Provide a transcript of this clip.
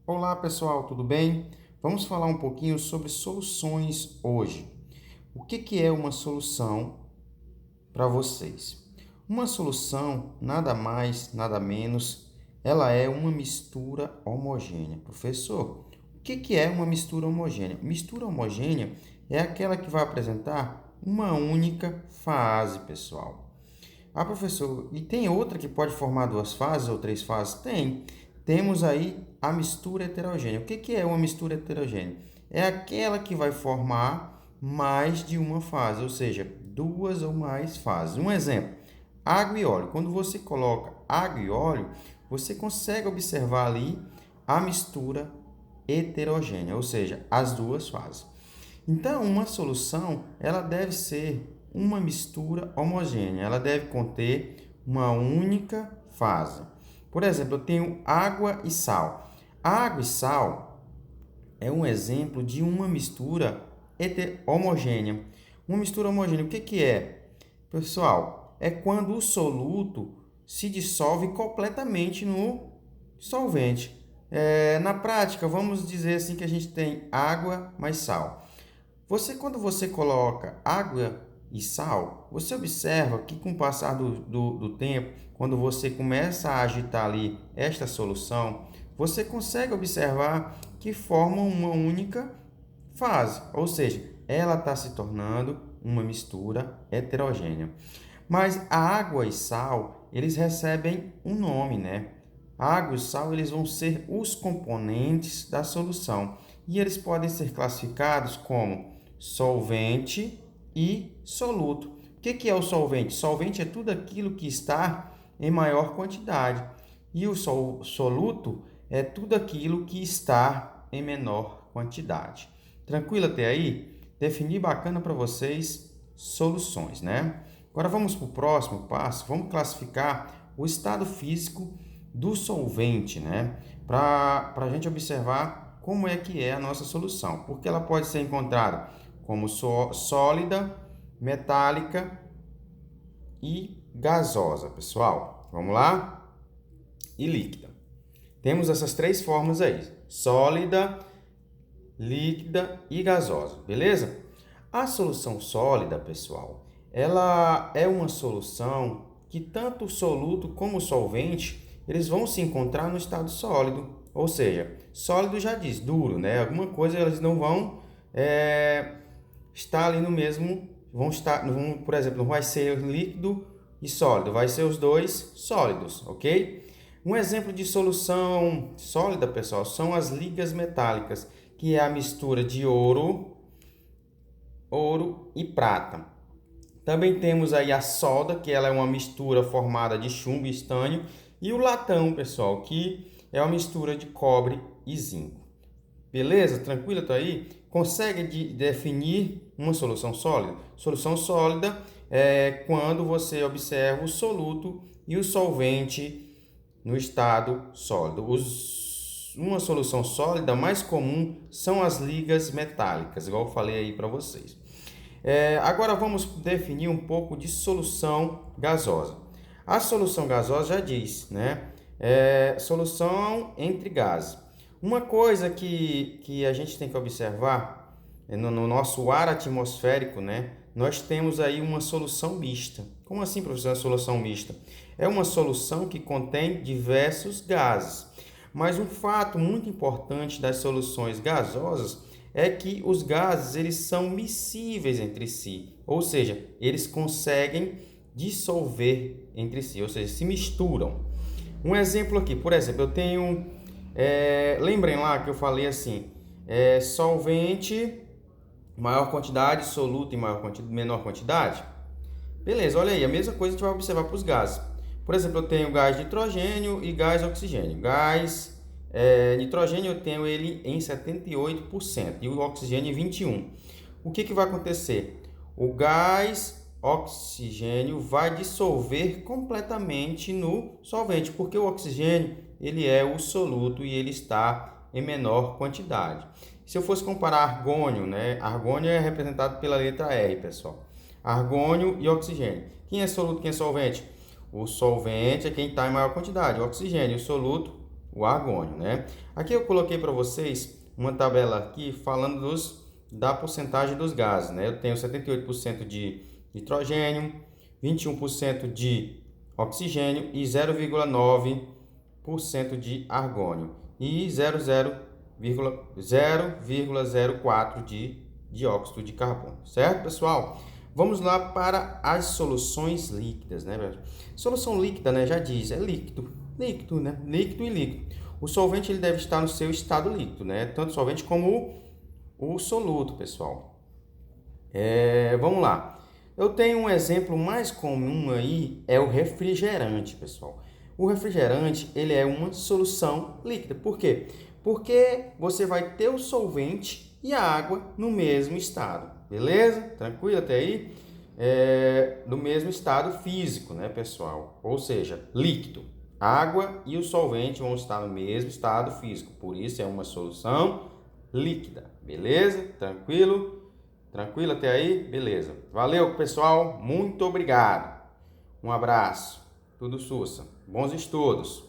Olá pessoal, tudo bem? Vamos falar um pouquinho sobre soluções hoje. O que é uma solução para vocês? Uma solução, nada mais, nada menos, ela é uma mistura homogênea. Professor, o que é uma mistura homogênea? Mistura homogênea é aquela que vai apresentar uma única fase, pessoal. Ah, professor, e tem outra que pode formar duas fases ou três fases? Tem. Temos aí a mistura heterogênea. O que é uma mistura heterogênea? É aquela que vai formar mais de uma fase, ou seja, duas ou mais fases. Um exemplo, água e óleo. Quando você coloca água e óleo, você consegue observar ali a mistura heterogênea, ou seja, as duas fases. Então, uma solução, ela deve ser uma mistura homogênea, ela deve conter uma única fase. Por exemplo, eu tenho água e sal. Água e sal é um exemplo de uma mistura homogênea. Uma mistura homogênea, o que é? Pessoal, é quando o soluto se dissolve completamente no solvente. Na prática, vamos dizer assim que a gente tem água mais sal. Quando você coloca água e sal, você observa que com o passar do tempo, quando você começa a agitar ali esta solução, você consegue observar que formam uma única fase, ou seja, ela está se tornando uma mistura heterogênea. Mas a água e sal, eles recebem um nome, né? A água e sal, eles vão ser os componentes da solução e eles podem ser classificados como solvente e soluto. O que é o solvente? Solvente é tudo aquilo que está em maior quantidade e o soluto é tudo aquilo que está em menor quantidade. Tranquilo até aí? Defini bacana para vocês soluções, né? Agora vamos para o próximo passo. Vamos classificar o estado físico do solvente, né? Para a gente observar como é que é a nossa solução. Porque ela pode ser encontrada como sólida, metálica e gasosa, pessoal. Vamos lá? E líquida. Temos essas três formas aí: sólida, líquida e gasosa, beleza? A solução sólida, pessoal, ela é uma solução que tanto o soluto como o solvente, eles vão se encontrar no estado sólido, ou seja, sólido já diz, duro, né? Alguma coisa eles não vão estar ali no mesmo, por exemplo, não vai ser líquido e sólido, vai ser os dois sólidos, ok? Um exemplo de solução sólida, pessoal, são as ligas metálicas, que é a mistura de ouro e prata. Também temos aí a solda, que ela é uma mistura formada de chumbo e estânio, e o latão, pessoal, que é uma mistura de cobre e zinco. Beleza? Tranquilo até aí? Consegue definir uma solução sólida? Solução sólida é quando você observa o soluto e o solvente no estado sólido. Uma solução sólida mais comum são as ligas metálicas, igual eu falei aí para vocês. Agora vamos definir um pouco de solução gasosa. A solução gasosa já diz, né? Solução entre gases. Uma coisa que a gente tem que observar no nosso ar atmosférico, né? Nós temos aí uma solução mista. Como assim, professor, uma solução mista? É uma solução que contém diversos gases. Mas um fato muito importante das soluções gasosas é que os gases eles são miscíveis entre si, ou seja, eles conseguem dissolver entre si, ou seja, se misturam. Um exemplo aqui, por exemplo, eu tenho, lembrem lá que eu falei assim, solvente, maior quantidade, soluto em menor quantidade. Beleza, olha aí, a mesma coisa a gente vai observar para os gases. Por exemplo, eu tenho gás nitrogênio e gás oxigênio. Gás nitrogênio eu tenho ele em 78% e o oxigênio em 21%. O que vai acontecer? O gás oxigênio vai dissolver completamente no solvente, porque o oxigênio ele é o soluto e ele está em menor quantidade. Se eu fosse comparar argônio, né? Argônio é representado pela letra R, pessoal. Argônio e oxigênio. Quem é soluto, quem é solvente? O solvente é quem está em maior quantidade, o oxigênio. O soluto, o argônio, né? Aqui eu coloquei para vocês uma tabela aqui falando da porcentagem dos gases, né? Eu tenho 78% de nitrogênio, 21% de oxigênio e 0,9% de argônio e 0,04 de dióxido de carbono, certo, pessoal? Vamos lá para as soluções líquidas, né? Solução líquida, né, já diz, é líquido, né? Líquido e líquido. O solvente ele deve estar no seu estado líquido, né? Tanto o solvente como o soluto, pessoal. Vamos lá. Eu tenho um exemplo mais comum aí, é o refrigerante, pessoal. O refrigerante, ele é uma solução líquida. Por quê? Porque você vai ter o solvente e a água no mesmo estado, beleza? Tranquilo até aí? No mesmo estado físico, né, pessoal? Ou seja, líquido. Água e o solvente vão estar no mesmo estado físico, por isso é uma solução líquida, beleza? Tranquilo? Tranquilo até aí? Beleza. Valeu, pessoal. Muito obrigado. Um abraço. Tudo sussa. Bons estudos.